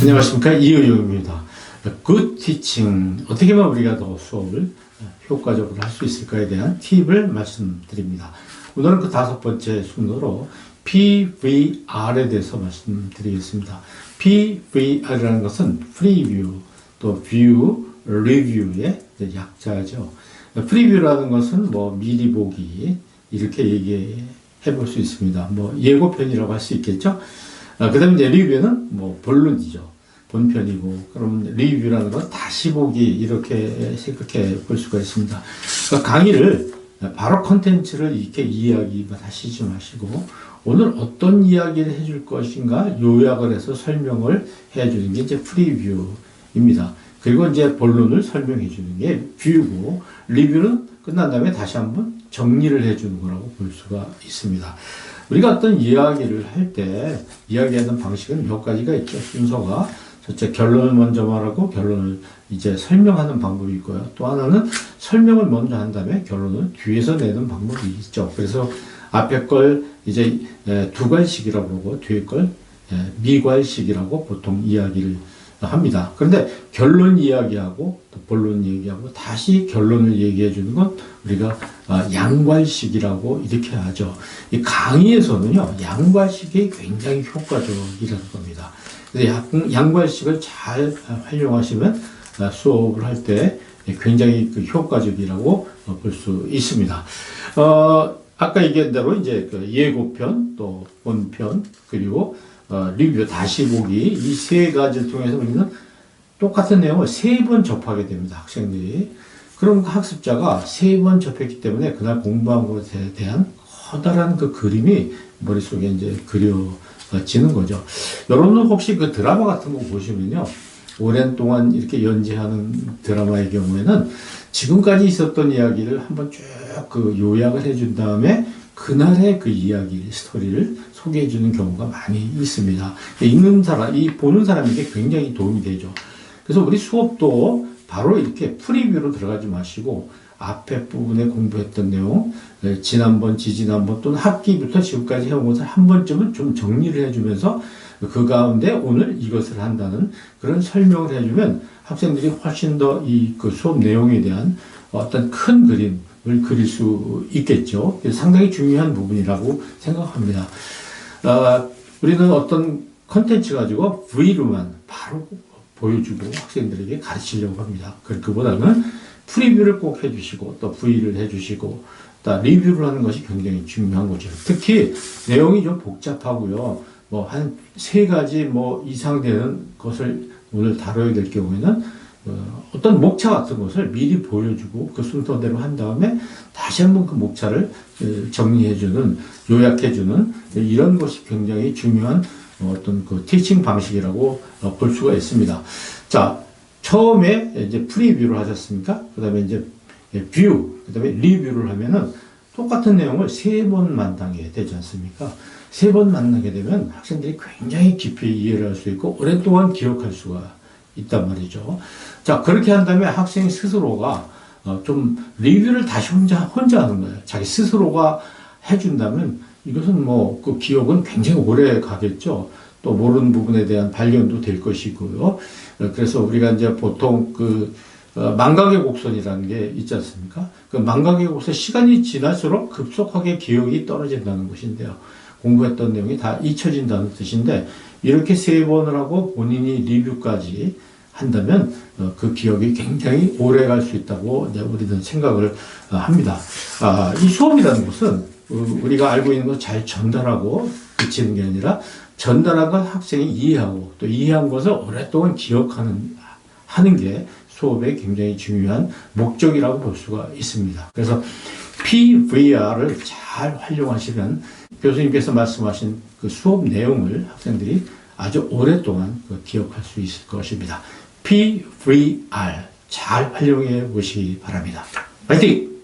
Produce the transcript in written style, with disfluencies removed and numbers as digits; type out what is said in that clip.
안녕하십니까, 이의용입니다. Good Teaching, 어떻게 하면 우리가 더 수업을 효과적으로 할 수 있을까에 대한 팁을 말씀드립니다. 오늘은 그 5번째 순서로 PVR에 대해서 말씀드리겠습니다. PVR이라는 것은 Preview, 또 View, Review의 약자죠. Preview라는 것은 미리 보기, 이렇게 얘기해 볼 수 있습니다. 예고편이라고 할 수 있겠죠. 그 다음에 이제 리뷰는 본론이죠. 본편이고, 그럼 리뷰라는 건 다시 보기, 이렇게 생각해 볼 수가 있습니다. 그러니까 강의를 바로 컨텐츠를 이렇게 이야기만 하시지 마시고, 오늘 어떤 이야기를 해줄 것인가 요약을 해서 설명을 해주는 게 이제 프리뷰입니다. 그리고 이제 본론을 설명해 주는 게 뷰고, 리뷰는 끝난 다음에 다시 한번 정리를 해주는 거라고 볼 수가 있습니다. 우리가 어떤 이야기를 할 때 이야기하는 방식은 몇 가지가 있죠. 순서가 첫째 결론을 먼저 말하고 결론을 이제 설명하는 방법이 있고요. 또 하나는 설명을 먼저 한 다음에 결론을 뒤에서 내는 방법이 있죠. 그래서 앞에 걸 이제 두괄식이라고 하고 뒤에 걸 미괄식이라고 보통 이야기를 합니다. 그런데 결론 이야기하고 또 본론 얘기하고 다시 결론을 얘기해 주는 건 우리가 양괄식이라고 이렇게 하죠. 이 강의에서는요, 양괄식이 굉장히 효과적이라는 겁니다. 그래서 양괄식을 잘 활용하시면 수업을 할 때 굉장히 효과적이라고 볼 수 있습니다. 아까 얘기한 대로 이제 예고편, 또 본편, 그리고 리뷰, 다시 보기, 이 세 가지를 통해서 우리는 똑같은 내용을 3번 접하게 됩니다. 학생들이. 그럼 학습자가 3번 접했기 때문에 그날 공부한 것에 대한 커다란 그 그림이 머릿속에 이제 그려지는 거죠. 여러분은 혹시 그 드라마 같은 거 보시면요, 오랜 동안 이렇게 연재하는 드라마의 경우에는 지금까지 있었던 이야기를 한번 쭉 그 요약을 해준 다음에 그날의 그 이야기, 스토리를 소개해 주는 경우가 많이 있습니다. 읽는 사람, 보는 사람에게 굉장히 도움이 되죠. 그래서 우리 수업도 바로 이렇게 프리뷰로 들어가지 마시고 앞에 부분에 공부했던 내용, 지난번, 지지난번 또는 학기부터 지금까지 해온 것을 한 번쯤은 좀 정리를 해주면서 그 가운데 오늘 이것을 한다는 그런 설명을 해주면 학생들이 훨씬 더 그 수업 내용에 대한 어떤 큰 그림을 그릴 수 있겠죠. 상당히 중요한 부분이라고 생각합니다. 우리는 어떤 컨텐츠 가지고 V로만 바로 보여주고 학생들에게 가르치려고 합니다. 그보다는 프리뷰를 꼭 해주시고 또 V를 해주시고 또 리뷰를 하는 것이 굉장히 중요한 거죠. 특히 내용이 좀 복잡하고요. 한 3가지 이상 되는 것을 오늘 다뤄야 될 경우에는 어떤 목차 같은 것을 미리 보여주고 그 순서대로 한 다음에 다시 한번 그 목차를 정리해주는, 요약해주는 이런 것이 굉장히 중요한 어떤 그 티칭 방식이라고 볼 수가 있습니다. 자, 처음에 이제 프리뷰를 하셨습니까? 그 다음에 이제 뷰, 그 다음에 리뷰를 하면은 똑같은 내용을 3번 만나게 되지 않습니까? 3번 만나게 되면 학생들이 굉장히 깊이 이해를 할 수 있고 오랫동안 기억할 수가 있단 말이죠. 자, 그렇게 한 다음에 학생 스스로가 좀 리뷰를 다시 혼자 하는 거예요. 자기 스스로가 해준다면 이것은 그 기억은 굉장히 오래 가겠죠. 또 모르는 부분에 대한 발견도 될 것이고요. 그래서 우리가 이제 보통 망각의 곡선이라는 게 있지 않습니까? 그 망각의 곡선, 시간이 지날수록 급속하게 기억이 떨어진다는 것인데요. 공부했던 내용이 다 잊혀진다는 뜻인데, 이렇게 3번을 하고 본인이 리뷰까지 한다면 그 기억이 굉장히 오래 갈 수 있다고 우리는 생각을 합니다. 이 수업이라는 것은 우리가 알고 있는 걸 잘 전달하고 그치는 게 아니라 전달한 걸 학생이 이해하고 또 이해한 것을 오랫동안 하는 게 수업의 굉장히 중요한 목적이라고 볼 수가 있습니다. 그래서 PVR을 잘 활용하시면 교수님께서 말씀하신 그 수업 내용을 학생들이 아주 오랫동안 기억할 수 있을 것입니다. PVR 잘 활용해 보시기 바랍니다. 파이팅!